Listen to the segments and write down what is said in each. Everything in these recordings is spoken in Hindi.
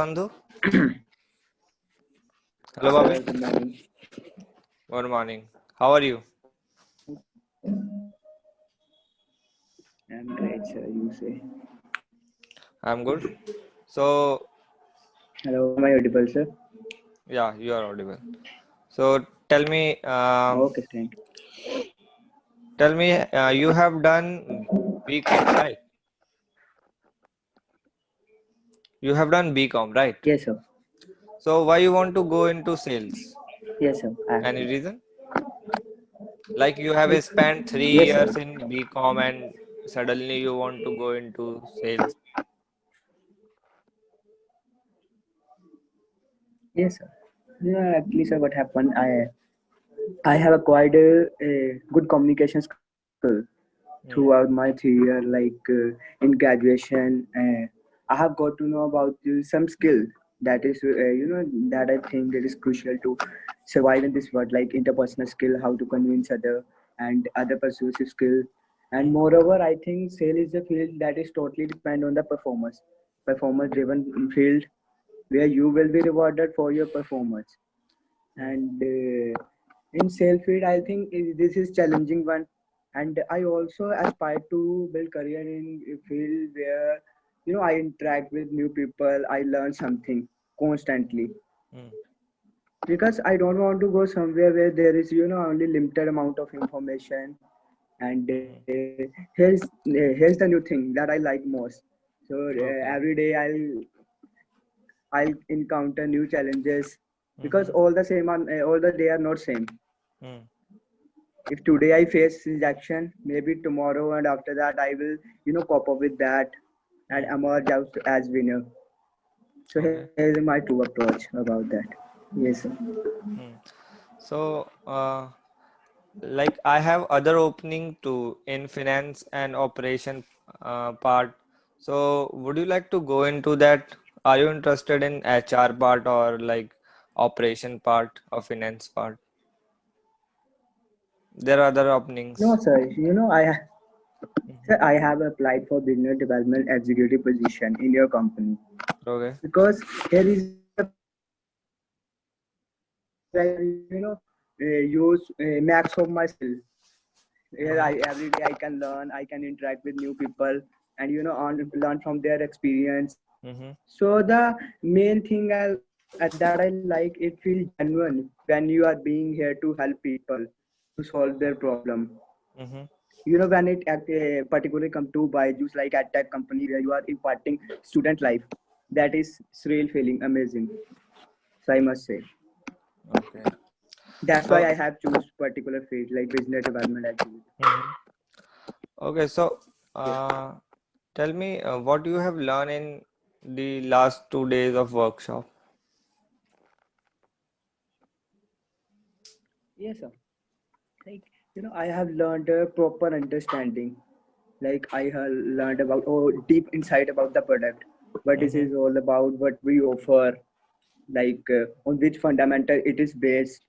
Sandhu. Hello, Sir, Bobby. good morning. Good morning. How are you? I'm great, sir. You say. I'm good. So, Hello, am I audible, sir? yeah, you are audible. So, tell me, Okay, thank you. you have done BCom, right? You have done BCom, right? Yes, sir. So, why you want to go into sales? Yes, sir. Any reason? Like you have Like, spent three yes, sir. years in BCom and suddenly you want to go into sales. Yes, sir. Actually, sir, what happened? I have acquired a good communication skill throughout Hmm. my 3 year, in graduation. I have got to know about some skill that is, that I think it is crucial to survive in this world, like interpersonal skill, how to convince other, and other persuasive skill. And moreover, I think sale is a field that is totally depend on the performance driven field where you will be rewarded for your performance. Hmm. And in self feed, I think this is challenging one. And I also aspire to build career in a field where I interact with new people, I learn something constantly, Hmm. because I don't want to go somewhere where there is only limited amount of information. And Hmm. here's the new thing that I like most. So Okay. every day I'll encounter new challenges, because Hmm. all the day are not same. Hmm. If today I face rejection, maybe tomorrow and after that I will cope up with that and Hmm. emerge as winner. So Okay. here's my true approach about that. Yes, sir. Hmm. So, like I have other opening too in finance and operation part. So, would you like to go into that? Are you interested in HR part or like operation part or finance part? There are other No, openings. sir. Mhm. Sir, I have applied for business development executive position in your company, Okay. because here is a place where I can use max of my skill. Here I Uh-huh. every day I can learn, I can interact with new people, and learn from their experience. Mm-hmm. So the main thing that I like, it feels genuine when you are being here to help people to solve their problem. Mm-hmm. When particularly come to Byju's, like at that company where you are imparting student life, that is surreal feeling, amazing. So I must say Okay. that's why So, I have choose particular field like business development actually. mhm. Okay. So, uh, tell me what you have learned in the last 2 days of workshop. Yes, sir. Like I have learned a proper understanding. Like I have learned about deep insight about the product, what this Mm-hmm. is all about, what we offer, on which fundamental it is based,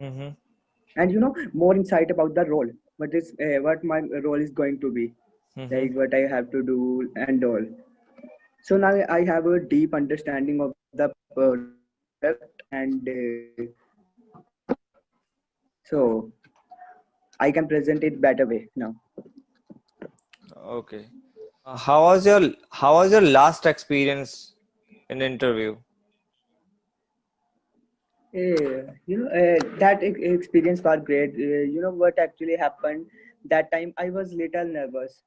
Mm-hmm. and more insight about the role, what my role is going to be, Mm-hmm. like what I have to do and all. So now I have a deep understanding of the product, and so I can present it better way now. Okay. How was your last experience in interview? That experience was great. What actually happened that time? I was little nervous.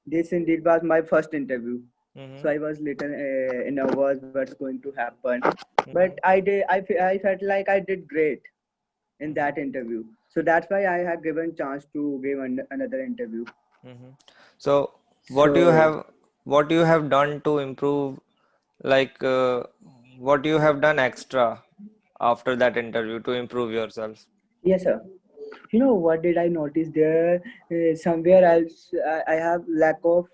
This indeed was my first interview, Mm-hmm. so I was little nervous. What's going to happen? Mm-hmm. But I felt like I did great in Mm-hmm. that interview. So that's why I have given chance to give another interview. Mm-hmm. So, So what you have done to improve, like what you have done extra after that interview to improve yourself? yes, sir. What did I notice there? Somewhere else, I have lack of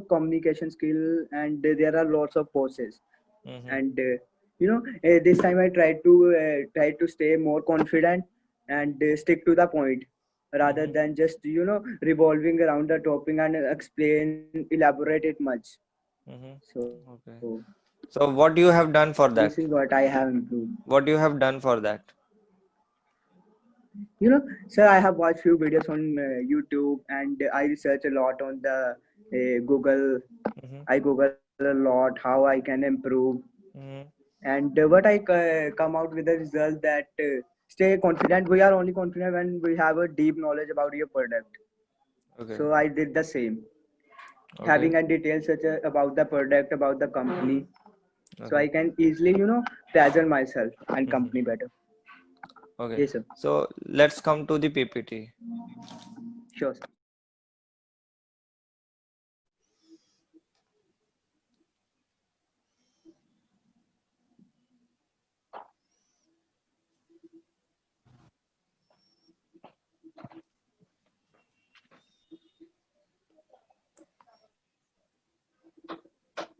communication skill, and there are lots of pauses. Mm-hmm. And this time I try to stay more confident and stick to the point, rather Mm-hmm. than just revolving around the topic and explain elaborate it much. Mm-hmm. So Okay. So what you have done for this that? is what I have improved. What you have done for that? You know, sir, I have watched few videos on YouTube, and I research a lot on the Google. Mm-hmm. I Google a lot how I can improve, Mm-hmm. and what I come out with the result that stay confident. We are only confident when we have a deep knowledge about your product. Okay. So I did the same, Okay. having a detail such about the product, about the company, so Okay. I can easily, present myself and Mm-hmm. company better. Okay. Yes, sir. So let's come to the PPT. Sure, sir.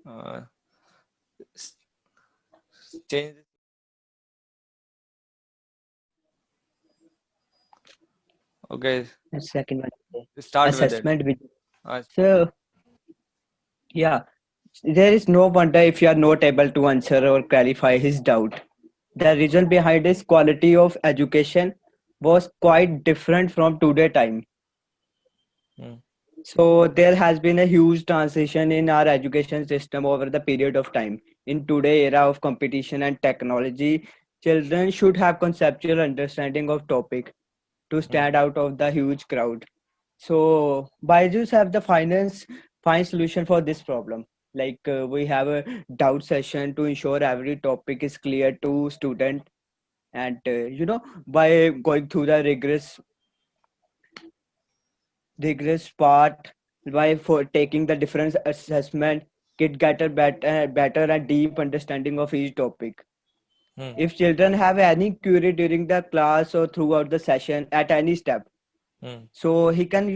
Uh, s- Change. Okay. Second one, Start with it. assessment with. Uh, So yeah, there is no wonder if you are not able to answer or clarify his doubt. The reason behind his quality of education was quite different from today time. mm, So there has been a huge transition in our education system over the period of time. In today era of competition and technology, children should have conceptual understanding of topic to mm, stand out of the huge crowd. So Byju's have the fine solution for this problem. Like we have a doubt session to ensure every topic is clear to student, and by going through the rigorous part, by for taking the difference assessment, kid get a better and deep understanding of each topic. mm, If children have any query during the class or throughout the session at any step, mm. so he can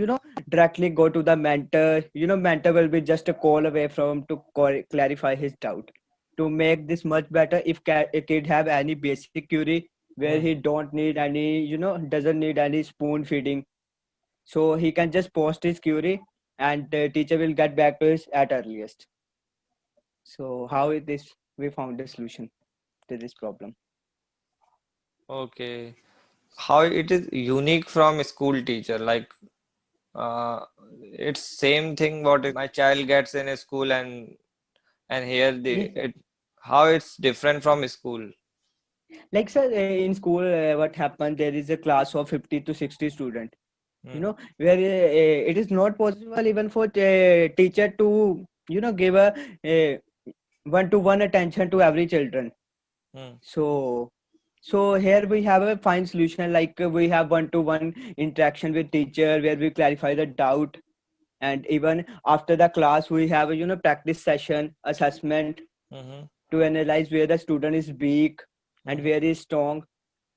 directly go to the mentor. Mentor will be just a call away from to clarify his doubt. To make this much better, if a kid have any basic query where he Hmm. don't need any, doesn't need any spoon feeding, so he can just post his query, and the teacher will get back to us at earliest. So how is this we found a solution to this problem. Okay. How it is unique from a school teacher? Like, it's same thing what my child gets in a school and here the Yes, it how it's different from school. like sir, in school what happened, there is a class of 50 to 60 students, Hmm. where it is not possible even for teacher to give a one to one attention to every children. Hmm. So here we have a fine solution, like we have one to one interaction with teacher where we clarify the doubt, and even after the class we have a practice session assessment Hmm. to analyze where the student is weak and Hmm. where he is strong,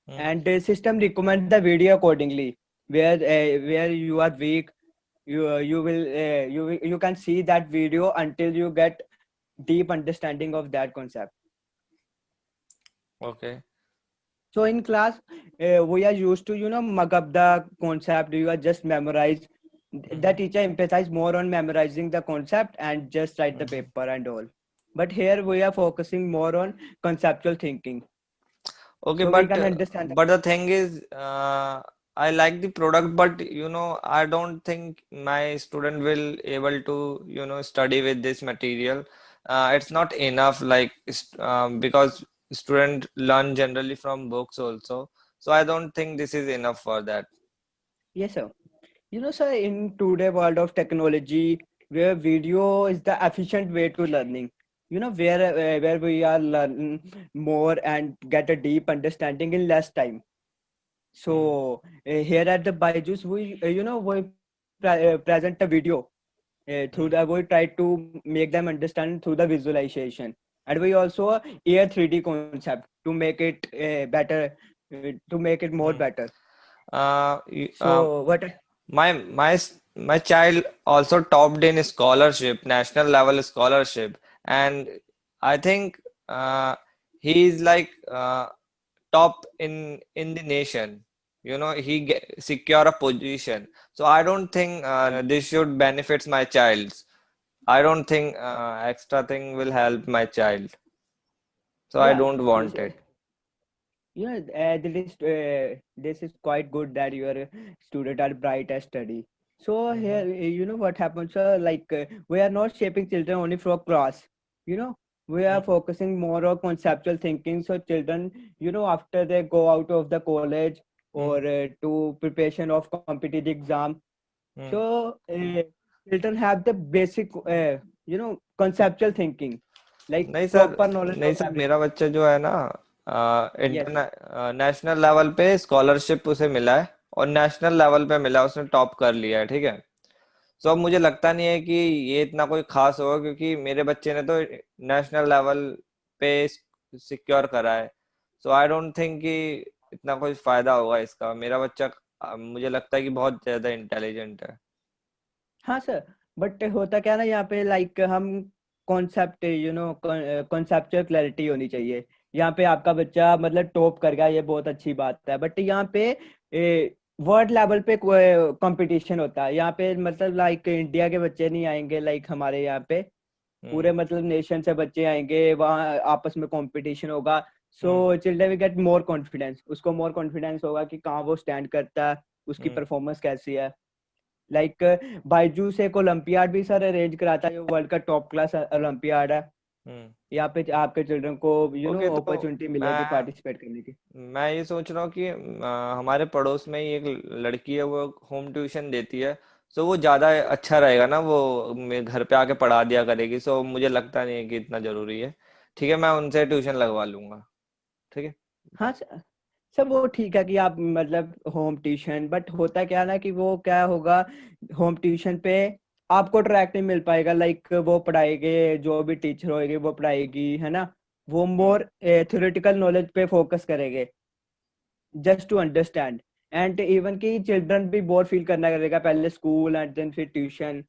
Hmm. and the system recommend the video accordingly. Where you are weak, you will you can see that video until you get deep understanding of that concept. Okay. So in class we are used to mug up the concept, you are just memorize. The Hmm. teacher emphasize more on memorizing the concept and just write the Hmm. paper and all, but here we are focusing more on conceptual thinking, Okay, so we can understand. but the thing is, I like the product, but I don't think my student will able to study with this material. It's not enough, like because student learn generally from books also. So I don't think this is enough for that. Yes, sir. Sir, in today world of technology, where video is the efficient way to learning, where we are learning more and get a deep understanding in less time. Hmm. So here at the Byju's, we present a video through the Hmm. we try to make them understand through the visualization, and we also air 3D concept to make it better, to make it more Hmm. better. Uh, y- um, So what? my child also topped in scholarship, national level scholarship, and I think he is like top in the nation. He secure a position. So I don't think this should benefits my child. I don't think extra thing will help my child. So I Yeah, don't want it. this is quite good that your student are bright at study. So here, Mhm. what happens, like we are not shaping children only for class. You know, we are Mm, focusing more on conceptual thinking. So children, after they go out of the college or mm, to preparation of competitive exam, mm. so children have the basic, conceptual thinking, like नहीं सर, proper knowledge नहीं of सर, मेरा everything. बच्चा जो है ना, Yes. इंटरनेशनल लेवल पे स्कॉलरशिप उसे मिला है और नेशनल लेवल पे मिला है, उसने टॉप कर लिया है, ठीक है। सो अब मुझे लगता नहीं है कि ये इतना कोई खास होगा, क्योंकि मेरे बच्चे ने तो नेशनल लेवल पे सिक्योर करा है। सो आई डोंट थिंक कि इतना कोई फायदा होगा इसका। मेरा बच्चा मुझे लगता है कि बहुत ज्यादा इंटेलिजेंट है। हाँ सर, बट होता क्या ना यहाँ पे, लाइक हम कॉन्सेप्ट, कॉन्सेप्चुअल क्लैरिटी होनी चाहिए। यहाँ पे आपका बच्चा मतलब टॉप कर गया, ये बहुत अच्छी बात है, बट यहाँ पे वर्ल्ड लेवल पे कंपटीशन होता है। यहाँ पे मतलब लाइक इंडिया के बच्चे नहीं आएंगे, लाइक हमारे यहाँ पे हम्म। पूरे मतलब नेशन से बच्चे आएंगे, वहाँ आपस में कंपटीशन होगा। Hmm. So children will get more confidence, उसको मोर कॉन्फिडेंस होगा कि कहाँ वो स्टैंड करता है, उसकी हम्म। परफॉर्मेंस कैसी है। लाइक बायजूस एक ओलंपियाड भी सर अरेंज कराता है, जो वर्ल्ड का टॉप क्लास ओलंपियाड है। हम्म। यहाँ पे आपके चिल्ड्रन को ओके, तो अपॉर्चुनिटी मिलेगी मैं पार्टिसिपेट करने की। मैं ये सोच रहा हूँ कि हमारे पड़ोस में ही एक लड़की है, वो होम ट्यूशन देती है। सो वो ज्यादा अच्छा रहेगा ना, वो मेरे घर पे आके पढ़ा दिया करेगी। सो मुझे लगता नहीं है कि इतना जरूरी है। ठीक है, मैं उनसे ट्यूशन लगवा लूंगा। ठीक है। हाँ सर, सब वो ठीक है कि आप मतलब होम ट्यूशन, बट होता क्या है ना कि वो क्या होगा, होम ट्यूशन पे आपको ट्रैक नहीं मिल पाएगा। लाइक वो पढ़ाएंगे, जो भी टीचर होएगी वो पढ़ाएगी, है ना, वो हम्म। मोर थ्योरेटिकल नॉलेज पे फोकस करेंगे, just to understand. And even कि चिल्ड्रन भी बोर फील करना करेगा, पहले स्कूल एंड देन फिर ट्यूशन।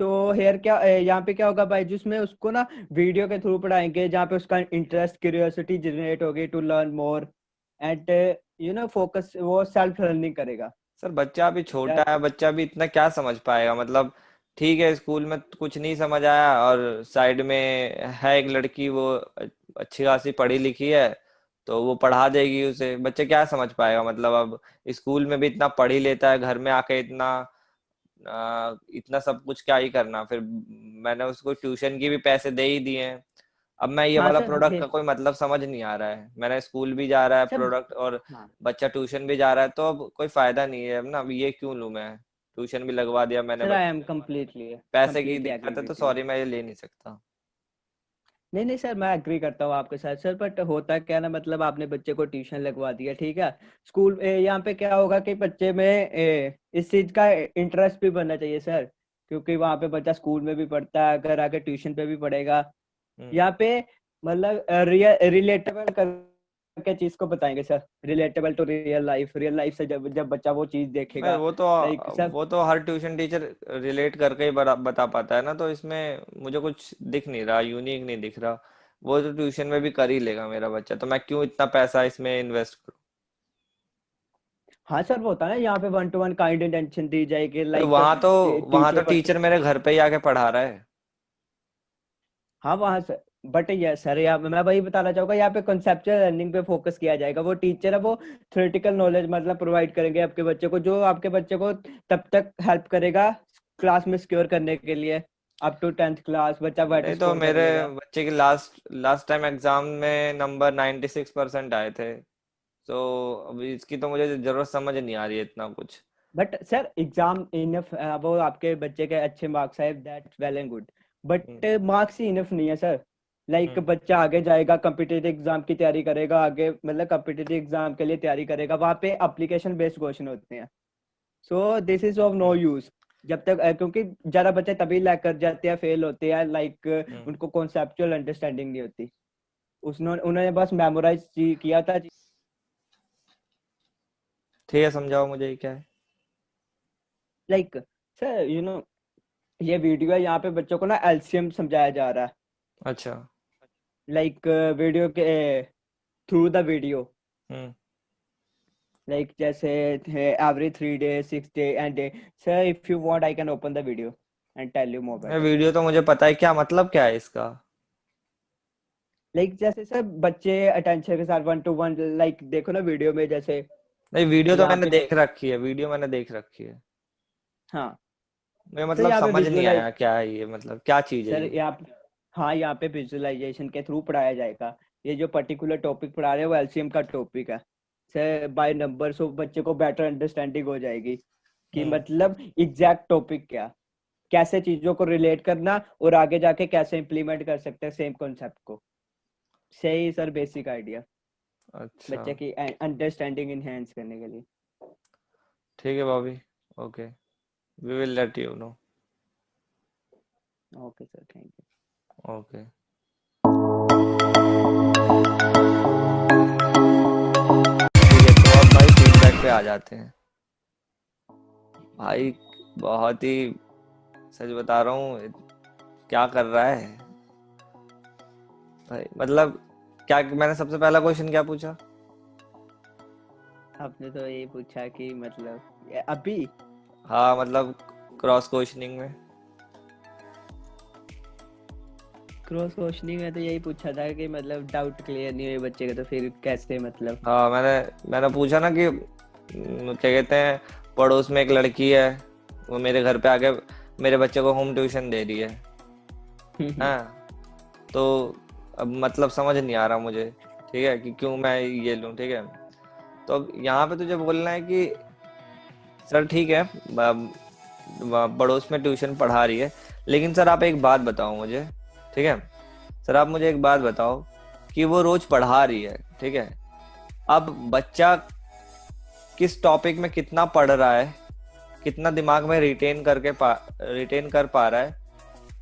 सो हेयर क्या यहाँ पे क्या होगा, बायजूस में उसको ना वीडियो के थ्रू पढ़ाएंगे, जहाँ पे उसका इंटरेस्ट क्यूरियोसिटी जनरेट होगी to learn more. And focus वो सेल्फ लर्निंग करेगा। सर बच्चा अभी छोटा दैट है, बच्चा भी इतना क्या समझ पाएगा, मतलब ठीक है, स्कूल में कुछ नहीं समझ आया और साइड में है एक लड़की, वो अच्छी खासी पढ़ी लिखी है, तो वो पढ़ा देगी उसे। बच्चे क्या समझ पाएगा, मतलब अब स्कूल में भी इतना पढ़ ही लेता है, घर में आके इतना इतना सब कुछ क्या ही करना फिर। मैंने उसको ट्यूशन की भी पैसे दे ही दिए हैं। अब मैं ये हाँ वाला सर प्रोडक्ट का कोई मतलब समझ नहीं आ रहा है। मेरा स्कूल भी जा रहा है सर प्रोडक्ट, और हाँ बच्चा ट्यूशन भी जा रहा है, तो अब कोई फायदा नहीं है। अब ना, अब ये क्यों लूं मैं? ट्यूशन भी लगवा दिया मैंने सर, आई बच्चे एम का, कम्प्लीटली पैसे की कम्प्लीटली एग्री दिक्कत है तो विथ यू। सॉरी, मैं ये ले नहीं सकता। नहीं नहीं सर, मैं एग्री करता हूँ आपके साथ सर, बट होता क्या ना, मतलब आपने बच्चे को ट्यूशन लगवा दिया, ठीक है। स्कूल यहाँ पे क्या होगा कि बच्चे में इस चीज का इंटरेस्ट भी बनना चाहिए सर, क्योंकि वहाँ पे बच्चा स्कूल में भी पढ़ता है, अगर आके ट्यूशन पे भी पढ़ेगा। हम्म। यहाँ पे मतलब रिलेटेबल करके चीज को बताएंगे sir, relatable to real life से जब जब बच्चा वो चीज मैं देखेगा। लाइक सर, वो तो हर ट्यूशन टीचर रिलेट करके ही बता पाता है ना, तो इसमें मुझे कुछ दिख नहीं रहा, यूनिक नहीं दिख रहा। वो तो ट्यूशन में भी कर ही लेगा मेरा बच्चा, तो मैं क्यों इतना पैसा इसमें इन्वेस्ट करूं? हाँ सर, वो होता है ना, यहाँ पे one to one kind attention दी जाएगी, भाई लाइक वहां तो टीचर टीचर पर्सन। मेरे घर पे ही आके पढ़ा रहा है। हाँ वहाँ से, बट ये सर यहाँ मैं वही बताना चाहूंगा, यहाँ पे कॉन्सेप्चुअल लर्निंग पे फोकस किया जाएगा। वो टीचर है, वो थ्योरेटिकल नॉलेज मतलब प्रोवाइड करेंगे आपके बच्चे को, जो आपके बच्चे को तब तक हेल्प करेगा क्लास में सिक्योर करने के लिए। अप टू 10th क्लास बच्चा बेटर नहीं तो स्कोर कर मेरे लेगा। बच्चे के लास्ट लास्ट टाइम एग्जाम में नंबर 96% आए थे। तो अभी इसकी तो मुझे जरूरत समझ नहीं आ रही है इतना कुछ। बट सर एग्जाम इनफ, वो आपके बच्चे के अच्छे मार्क्स आए, that's well and good, hmm. But marks he enough नहीं है सर। लाइक हम्म। बच्चा आगे जाएगा, कम्पिटिटिव एग्जाम की तैयारी करेगा, आगे मतलब कम्पिटिटिव एग्जाम के लिए तैयारी करेगा, वहाँ पे एप्लीकेशन बेस्ड क्वेश्चन होते हैं। So this is of no hmm. Use. जब तक क्योंकि ज्यादा बच्चे तभी लैग कर जाते हैं, फेल होते हैं, लाइक हम्म। उनको कॉन्सेप्चुअल अंडरस्टैंडिंग नहीं होती। उसने उन्होंने बस मेमोराइज किया था। ठीक है, समझाओ मुझे ये क्या है। लाइक सर ये वीडियो है, यहाँ पे बच्चों को ना एलसीएम समझाया जा रहा है। अच्छा। लाइक वीडियो के through the video, hmm. Like जैसे every 3 days 6 day and day. Sir if you want I can open the video. and tell you more मैं better. वीडियो तो मुझे पता है, क्या मतलब क्या है इसका? लाइक जैसे सर बच्चे अटेंशन के साथ 1 to 1 लाइक देखो ना वीडियो में, जैसे नहीं, वीडियो तो यहाँ मैंने पे, देख रखी है, वीडियो मैंने देख रखी है। हाँ मैं सर मतलब यहाँ पे समझ नहीं विजुअलाइज, आया क्या है ये, मतलब क्या चीज है सर ये? यहाँ हाँ यहाँ पे विजुअलाइजेशन के थ्रू पढ़ाया जाएगा। ये जो पर्टिकुलर टॉपिक पढ़ा रहे हैं वो एलसीएम का टॉपिक है सर, बाय नंबर्स ऑफ बच्चे को बेटर अंडरस्टैंडिंग हो जाएगी कि हम्म। मतलब एग्जैक्ट टॉपिक क्या, कैसे चीजों को रिलेट करना और आगे जाके कैसे इम्प्लीमेंट कर सकते हैं सेम कॉन्सेप्ट को। सही सर, बेसिक आइडिया अच्छा, बच्चे की अंडरस्टैंडिंग इनहेंस करने के लिए। ठीक है Bobby. Okay, we will let you know. Okay sir, thank you. Okay. ठीक है, तो अब भाई फीडबैक पे आ जाते हैं। भाई बहुत ही, सच बता रहा हूँ, क्या कर रहा है भाई? मतलब क्या, मैंने सबसे पहला क्वेश्चन क्या पूछा? आपने तो ये पूछा कि मतलब अभी हाँ मतलब क्रॉस क्वेश्चनिंग में। क्रॉस क्वेश्चनिंग में तो यही पूछा था कि मतलब डाउट क्लियर नहीं हुए बच्चे के तो फिर कैसे मतलब। हाँ, मैंने पूछा ना कि क्या कहते हैं, पड़ोस में एक लड़की है, वो मेरे घर पे आके मेरे बच्चे को होम ट्यूशन दे रही है। हाँ, तो अब मतलब समझ नहीं आ रहा मुझे, ठीक है, कि क्यों मैं ये लूं, ठीक है। तो अब यहाँ पे तुझे बोलना है कि सर ठीक है, पड़ोस में ट्यूशन पढ़ा रही है, लेकिन सर आप एक बात बताओ मुझे, ठीक है। सर आप मुझे एक बात बताओ कि वो रोज पढ़ा रही है, ठीक है, अब बच्चा किस टॉपिक में कितना पढ़ रहा है, कितना दिमाग में रिटेन कर पा रहा है,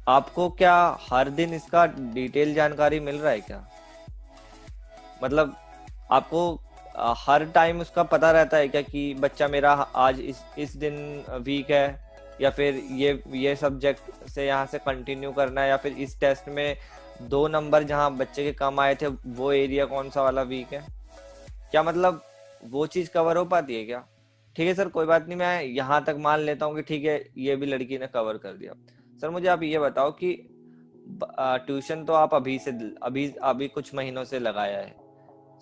आपको क्या हर दिन इसका डिटेल जानकारी मिल रहा है क्या? मतलब आपको हर टाइम उसका पता रहता है क्या कि बच्चा मेरा आज इस दिन वीक है, या फिर ये सब्जेक्ट से यहाँ से कंटिन्यू करना है, या फिर इस टेस्ट में 2 नंबर जहाँ बच्चे के कम आए थे वो एरिया कौन सा वाला वीक है? क्या मतलब वो चीज कवर हो पाती है क्या? ठीक है सर, कोई बात नहीं, मैं यहाँ तक मान लेता हूँ कि ठीक है, ये भी लड़की ने कवर कर दिया। सर मुझे आप ये बताओ कि ट्यूशन तो आप अभी अभी कुछ महीनों से लगाया है,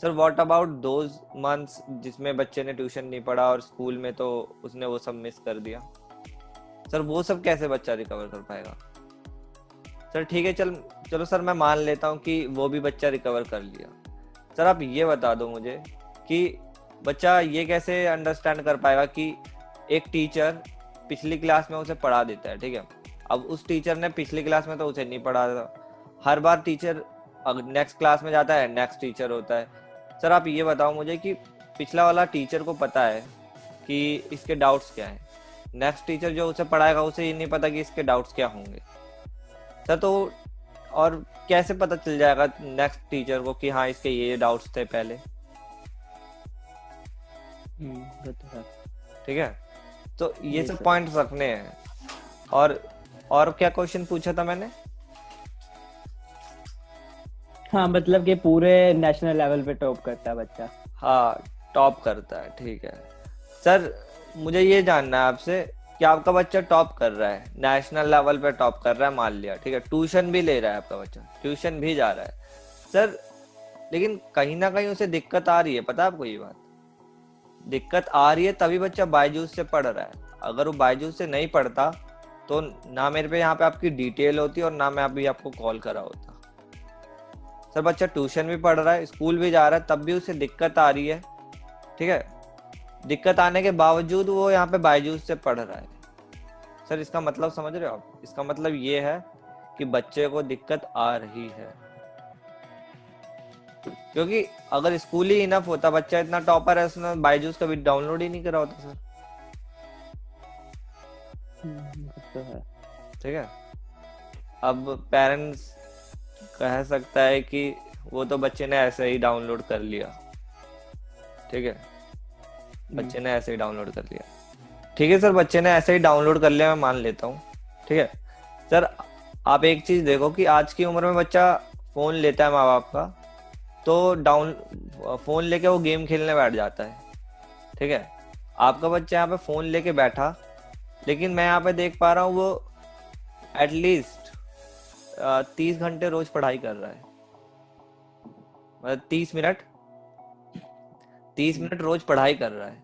sir what about those months जिसमें बच्चे ने ट्यूशन नहीं पढ़ा और स्कूल में तो उसने वो सब मिस कर दिया, सर वो सब कैसे बच्चा रिकवर कर पाएगा? सर ठीक है, चलो सर मैं मान लेता हूँ कि वो भी बच्चा रिकवर कर लिया। सर आप ये बता दो मुझे कि बच्चा ये कैसे अंडरस्टैंड कर पाएगा कि एक टीचर पिछली क्लास में उसे पढ़ा देता है, ठीक है, अब उस टीचर ने पिछली क्लास में तो उसे नहीं पढ़ा था, हर बार टीचर नेक्स्ट क्लास में जाता है, नेक्स्ट टीचर होता है। सर आप ये बताओ मुझे कि पिछला वाला टीचर को पता है कि इसके डाउट्स क्या हैं, नेक्स्ट टीचर जो उसे पढ़ाएगा उसे ये नहीं पता कि इसके डाउट्स क्या होंगे। सर तो और कैसे पता चल जाएगा नेक्स्ट टीचर को कि हाँ इसके ये डाउट्स थे पहले? वो तो है। ठीक है, तो ये जी सब सर। पॉइंट्स रखने हैं। और क्या क्वेश्चन पूछा था मैंने? हाँ मतलब कि पूरे नेशनल लेवल पे टॉप करता है बच्चा। हाँ, टॉप करता है, ठीक है। सर मुझे ये जानना है आपसे कि आपका बच्चा टॉप कर रहा है, नेशनल लेवल पे टॉप कर रहा है, मान लिया, ठीक है, ट्यूशन भी ले रहा है आपका बच्चा, ट्यूशन भी जा रहा है सर, लेकिन कहीं ना कहीं उसे दिक्कत आ रही है, पता है आपको ये बात? दिक्कत आ रही है तभी बच्चा बायजूस से पढ़ रहा है। अगर वो बायजूस से नहीं पढ़ता तो ना मेरे पे यहाँ पे आपकी डिटेल होती और ना मैं अभी आपको कॉल करा होता। सर बच्चा ट्यूशन भी पढ़ रहा है, स्कूल भी जा रहा है, तब भी उसे दिक्कत आ रही है, ठीक है, दिक्कत आने के बावजूद वो यहाँ पे बायजूस से पढ़ रहा है। सर इसका मतलब समझ रहे हो आप? इसका मतलब ये है कि बच्चे को दिक्कत आ रही है, क्योंकि अगर स्कूल ही इनफ होता, बच्चा इतना टॉपर है, उसने बायजूस कभी डाउनलोड ही नहीं करा होता सर। तो है। ठीक है, अब पेरेंट्स कह सकता है कि वो तो बच्चे ने ऐसे ही डाउनलोड कर लिया, ठीक है, बच्चे ने ऐसे ही डाउनलोड कर लिया, ठीक है सर, बच्चे ने ऐसे ही डाउनलोड कर लिया, मैं मान लेता हूँ, ठीक है। सर आप एक चीज देखो कि आज की उम्र में बच्चा फोन लेता है माँ बाप का, तो फोन लेके वो गेम खेलने बैठ जाता है, ठीक है। आपका बच्चा यहाँ पे फोन लेके बैठा, लेकिन मैं यहाँ पे देख पा रहा हूँ वो एटलीस्ट 30 घंटे रोज पढ़ाई कर रहा है, मतलब 30 मिनट रोज पढ़ाई कर रहा है।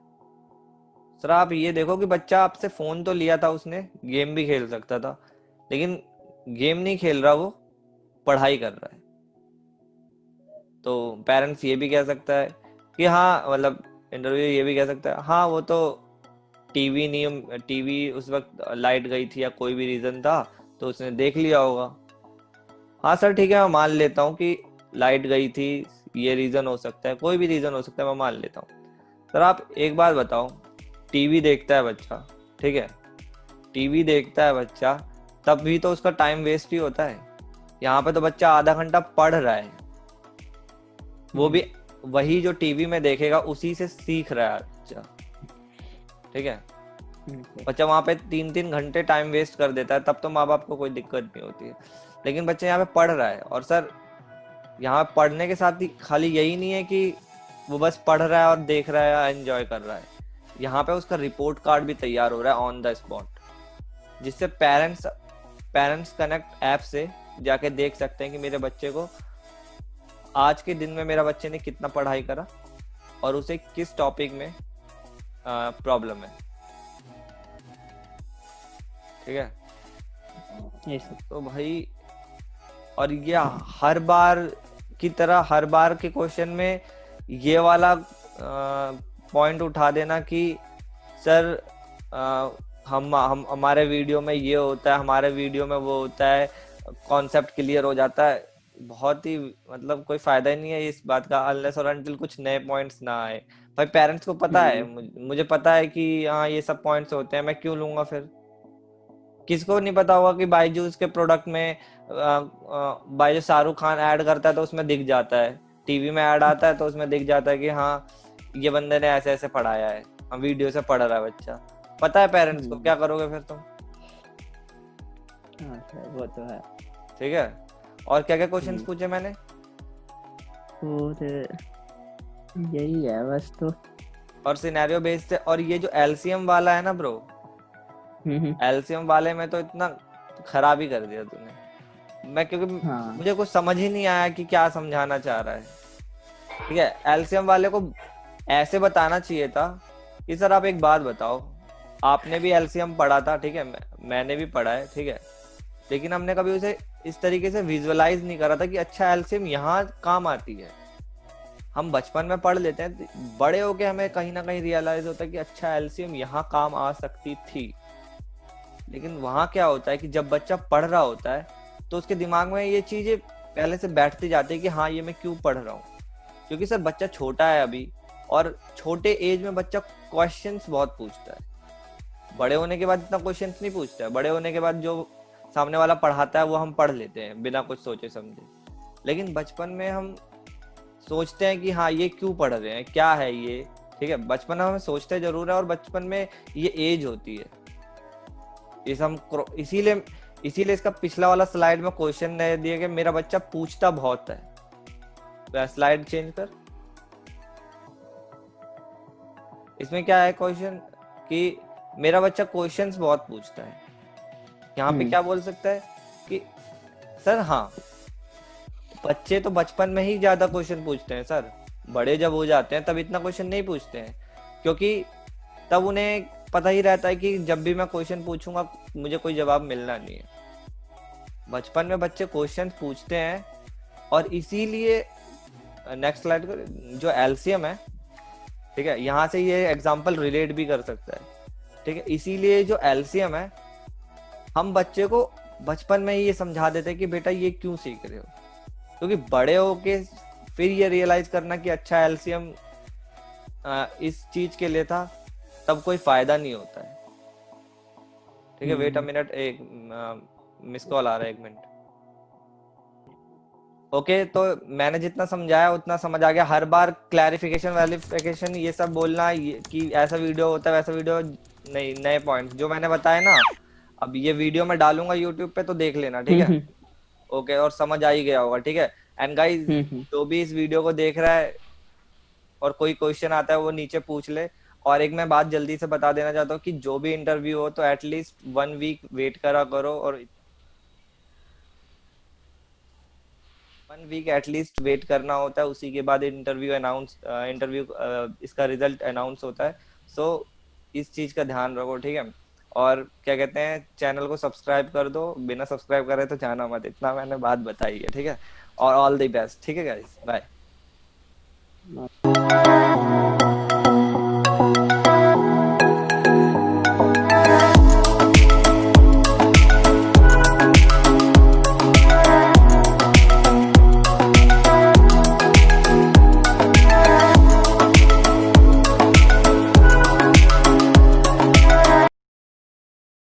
सर आप ये देखो कि बच्चा आपसे फोन तो लिया था उसने, गेम भी खेल सकता था, लेकिन गेम नहीं खेल रहा, वो पढ़ाई कर रहा है। तो पेरेंट्स ये भी कह सकता है कि हाँ, मतलब इंटरव्यू ये भी कह सकता है हाँ वो तो टीवी उस वक्त लाइट गई थी या कोई भी रीजन था तो उसने देख लिया होगा। हाँ सर ठीक है, मैं मान लेता हूँ कि लाइट गई थी, ये रीजन हो सकता है, कोई भी रीजन हो सकता है, मैं मान लेता हूँ। सर आप एक बात बताओ, टीवी देखता है बच्चा, ठीक है, टीवी देखता है बच्चा, तब भी तो उसका टाइम वेस्ट ही होता है। यहाँ पे तो बच्चा आधा घंटा पढ़ रहा है, वो भी वही जो टीवी में देखेगा उसी से सीख रहा है बच्चा, ठीक है। बच्चा वहां पे 3-3 घंटे टाइम वेस्ट कर देता है, तब तो माँ बाप को कोई दिक्कत नहीं होती है, लेकिन बच्चा यहाँ पे पढ़ रहा है। और सर यहाँ पढ़ने के साथ ही खाली यही नहीं है कि वो बस पढ़ रहा है और देख रहा है या एंजॉय कर रहा है, यहाँ पे उसका रिपोर्ट कार्ड भी तैयार हो रहा है ऑन द स्पॉट, जिससे पेरेंट्स कनेक्ट ऐप से जाके देख सकते हैं कि मेरे बच्चे को आज के दिन में मेरा बच्चे ने कितना पढ़ाई करा और उसे किस टॉपिक में प्रॉब्लम है, ठीक है। Yes, sir. तो भाई, और ये हर बार की तरह हर बार के क्वेश्चन में ये वाला पॉइंट उठा देना कि सर हम हमारे वीडियो में ये होता है, हमारे वीडियो में वो होता है, कॉन्सेप्ट क्लियर हो जाता है, बहुत ही मतलब कोई फायदा ही नहीं है इस बात का अनलेस और अनटिल कुछ नए पॉइंट्स ना आए। भाई पेरेंट्स को पता है, मुझे पता है कि हाँ ये सब पॉइंट्स होते हैं, मैं क्यों लूंगा फिर। किसको नहीं पता होगा कि बायजूस के प्रोडक्ट में बायजूस शाहरुख खान ऐड करता है तो उसमें दिख जाता है, टीवी में ऐड आता है तो उसमें दिख जाता है कि हाँ ये बंदे ने ऐसे ऐसे पढ़ाया है, हम वीडियो से पढ़ रहा है बच्चा। पता है पेरेंट्स को, क्या करोगे फिर तुम? हाँ सर, वो तो है। ठीक है, और क्या क्या क्वेश्चंस पूछे मैंने? और यही है बस तो। और सिनेरियो बेस्ड है, और ये जो एलसीएम वाला है ना ब्रो, एलसीएम वाले में तो इतना खराब ही कर दिया तूने। मैं क्योंकि हाँ। मुझे कुछ समझ ही नहीं आया कि क्या समझाना चाह रहा है, ठीक है। एलसीएम वाले को ऐसे बताना चाहिए था कि सर आप एक बात बताओ, आपने भी एलसीएम पढ़ा था, ठीक है, मैंने भी पढ़ा है, ठीक है, लेकिन हमने कभी उसे इस तरीके से विजुअलाइज नहीं करा था कि अच्छा एलसीएम यहाँ काम आती है। हम बचपन में पढ़ लेते हैं, बड़े होके हमें कहीं ना कहीं रियलाइज होता है कि अच्छा एलसीएम यहाँ काम आ सकती थी। लेकिन वहां क्या होता है कि जब बच्चा पढ़ रहा होता है तो उसके दिमाग में ये चीजें पहले से बैठती जाती है कि हाँ ये मैं क्यों पढ़ रहा हूँ, क्योंकि सर बच्चा छोटा है अभी, और छोटे एज में बच्चा क्वेश्चंस बहुत पूछता है। बड़े होने के बाद इतना क्वेश्चंस नहीं पूछता है, बड़े होने के बाद जो सामने वाला पढ़ाता है वो हम पढ़ लेते हैं बिना कुछ सोचे समझे। लेकिन बचपन में हम सोचते हैं कि हाँ ये क्यों पढ़ रहे हैं, क्या है ये, ठीक है। बचपन में हम सोचते जरूर है, और बचपन में ये एज होती है, इस हम इसीलिए इसका पिछला वाला स्लाइड में क्वेश्चन दे दिया कि मेरा बच्चा पूछता बहुत है। तो स्लाइड चेंज कर, इसमें क्या है क्वेश्चन कि मेरा बच्चा क्वेश्चंस बहुत पूछता है। यहाँ पे क्या बोल सकता है कि सर हाँ बच्चे तो बचपन में ही ज्यादा क्वेश्चन पूछते हैं सर, बड़े जब हो जाते हैं तब इतना क्वेश्चन नहीं पूछते हैं, क्योंकि तब उन्हें पता ही रहता है कि जब भी मैं क्वेश्चन पूछूंगा मुझे कोई जवाब मिलना नहीं है। बचपन में बच्चे क्वेश्चन पूछते हैं, और इसीलिए नेक्स्ट स्लाइड कर, जो एलसीएम है, ठीक है, यहाँ से ये एग्जांपल रिलेट भी कर सकता है, ठीक है। इसीलिए जो एलसीएम है हम बच्चे को बचपन में ही ये समझा देते हैं कि बेटा ये क्यों सीख रहे हो, क्योंकि बड़े होके फिर ये रियलाइज करना कि अच्छा एलसीएम इस चीज के लिए था, तब कोई फायदा नहीं होता है, ठीक है। वेट अ मिनट, एक मिस कॉल आ रहा है, 1 मिनट। ओके, तो मैंने जितना समझाया उतना समझ आ गया। हर बार क्लैरिफिकेशन वैलिफिकेशन ये सब बोलना कि ऐसा वीडियो होता है वैसा वीडियो नहीं, नए पॉइंट्स जो मैंने बताए ना, अब ये वीडियो मैं डालूंगा यूट्यूब पे तो देख लेना, ठीक है। ओके, और समझ आ ही गया होगा, ठीक है। एंड गाइस जो भी इस वीडियो को देख रहा है और कोई क्वेश्चन आता है वो नीचे पूछ ले। और एक मैं बात जल्दी से बता देना चाहता हूँ कि जो भी इंटरव्यू हो तो एटलीस्ट 1 वीक वेट करा करो, और 1 वीक एटलीस्ट वेट करना होता है, उसी के बाद इंटरव्यू इसका रिजल्ट अनाउंस होता है। सो इस चीज का ध्यान रखो, ठीक है। और क्या कहते हैं, चैनल को सब्सक्राइब कर दो, बिना सब्सक्राइब करे तो जाना मत, इतना मैंने बात बताई है, ठीक है। और ऑल द बेस्ट, ठीक है गाइस, बाय।